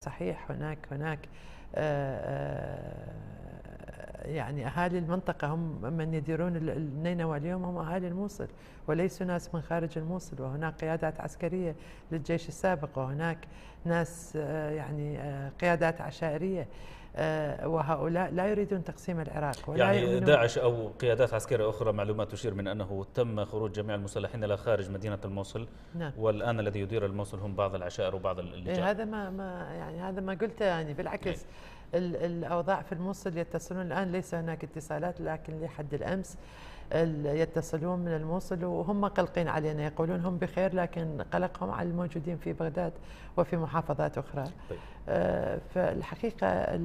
صحيح. هناك يعني أهالي المنطقة هم من يديرون النينوى اليوم، هم أهالي الموصل وليسوا ناس من خارج الموصل، وهناك قيادات عسكرية للجيش السابق، وهناك ناس يعني قيادات عشائرية، وهؤلاء لا يريدون تقسيم العراق ولا يعني يؤمنون. داعش أو قيادات عسكرية أخرى، معلومات تشير من أنه تم خروج جميع المسلحين إلى خارج مدينة الموصل، نعم. والآن الذي يدير الموصل هم بعض العشائر وبعض اللجان. هذا ما يعني هذا ما قلته، يعني أي. بالعكس الأوضاع في الموصل يتصلون الآن، ليس هناك اتصالات، لكن لحد الأمس يتصلون من الموصل وهم قلقين علينا، يقولون هم بخير، لكن قلقهم على الموجودين في بغداد وفي محافظات أخرى. طيب. فالحقيقة